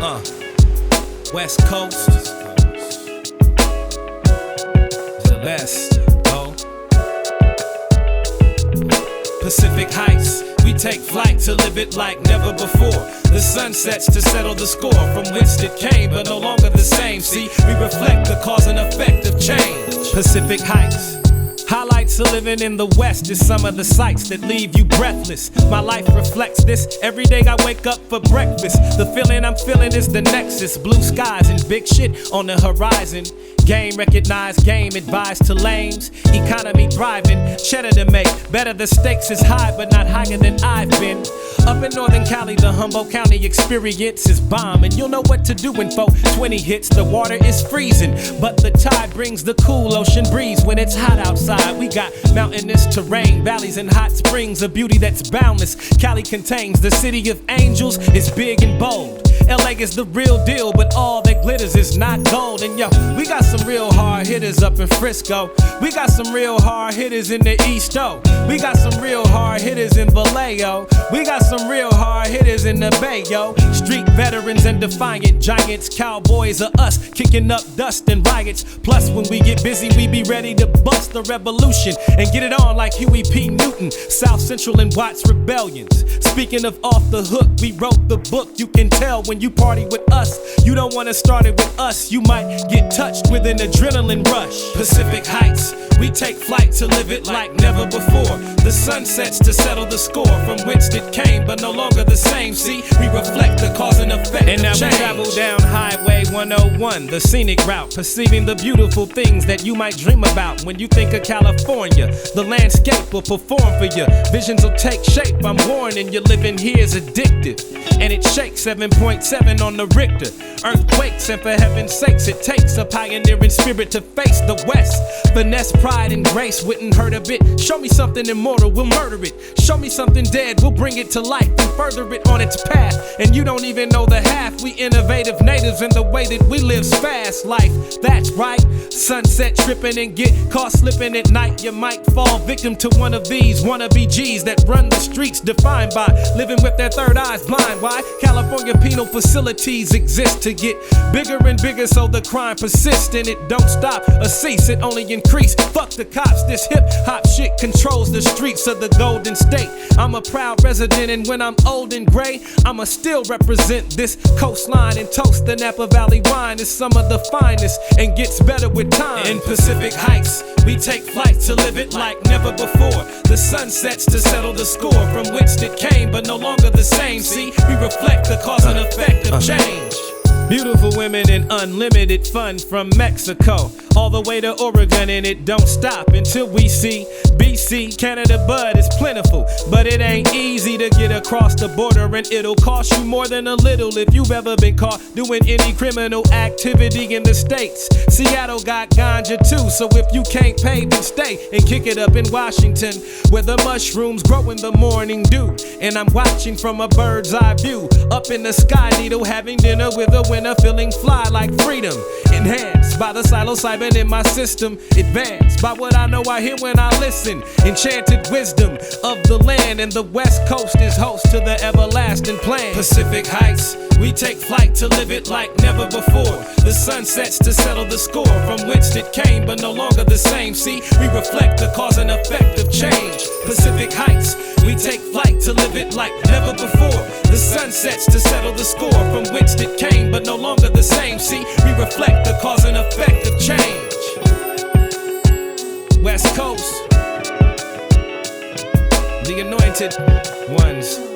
West Coast, the best, oh. Pacific Heights, we take flight to live it like never before. The sun sets to settle the score from whence it came, but no longer the same. See, we reflect the cause and effect of change. Pacific Heights. Highlights of living in the West is some of the sights that leave you breathless. My life reflects this. Every day I wake up for breakfast. The feeling I'm feeling is the nexus. Blue skies and big shit on the horizon. Game recognized, game advised to lames. Economy thriving, cheddar to make. Better the stakes is high, but not higher than I've been. Up in Northern Cali, the Humboldt County experience is bomb. And you'll know what to do when 420 hits. The water is freezing, but the tide brings the cool ocean breeze when it's hot outside. We got mountainous terrain, valleys and hot springs, a beauty that's boundless. Cali contains the city of angels, it's big and bold. LA is the real deal, but all that glitters is not gold. And yo, we got some real hard hitters up in Frisco. We got some real hard hitters in the East, oh. We got some real hard hitters in Vallejo. We got some real hard hitters in the Bay, yo. Street veterans and defiant giants, cowboys are us, kicking up dust and riots. Plus, when we get busy, we be ready to bust the revolution and get it on like Huey P. Newton. South Central and Watts rebellions. Speaking of off the hook, we wrote the book. You can tell when you party with us, you don't want to start it with us. You might get touched with an adrenaline rush. Pacific Heights, we take flight to live it like never before. The sun sets to settle the score from whence it came, but no longer the same. See, we reflect the cause and effect and of change. And now we travel down Highway 101, the scenic route, perceiving the beautiful things that you might dream about. When you think of California, the landscape will perform for you. Visions will take shape, I'm warning you, living here is addictive. And it shakes 7.7 on the Richter. Earthquakes, and for heaven's sakes, it takes a pioneering spirit to face the West. Finesse, pride, and grace wouldn't hurt a bit. Show me something immortal, we'll murder it. Show me something dead, we'll bring it to life and further it on its path. And you don't even know the half. We innovative natives in the way that we live's fast life. That's right. Sunset tripping and get caught slipping at night. You might fall victim to one of these wannabe G's that run the streets defined by living with their third eyes blind. Why? California penal facilities exist to get bigger and bigger, so the crime persists and it don't stop or cease, it only increase. Fuck the cops, this hip hop shit controls the streets of the Golden State. I'm a proud resident, and when I'm old and gray, I'ma still represent this coastline and toast the Napa Valley wine. Is some of the finest and gets better with time. In Pacific Heights, we take flight to live it like never before. The sun sets to settle the score from whence it came, but no longer the same. See, we reflect the cause and effect of change. Beautiful women and unlimited fun from Mexico all the way to Oregon, and it don't stop until we see BC. Canada bud is plentiful, but it ain't easy to get across the border, and it'll cost you more than a little if you've ever been caught doing any criminal activity in the States. Seattle got ganja too, so if you can't pay, then stay and kick it up in Washington, where the mushrooms grow in the morning dew. And I'm watching from a bird's eye view up in the sky needle, having dinner with a winner, feeling fly like freedom. Enhanced by the psilocybin in my system, advanced by what I know I hear when I listen. Enchanted wisdom of the land, and the West Coast is host to the everlasting plan. Pacific Heights, we take flight to live it like never before. The sun sets to settle the score from whence it came, but no longer the same. See, we reflect the cause and effect of change. Pacific Heights, we take flight to live it like never before. The sun sets to settle the score from whence it came, but no longer the same. See, we reflect the cause and effect of change. West Coast, the anointed ones.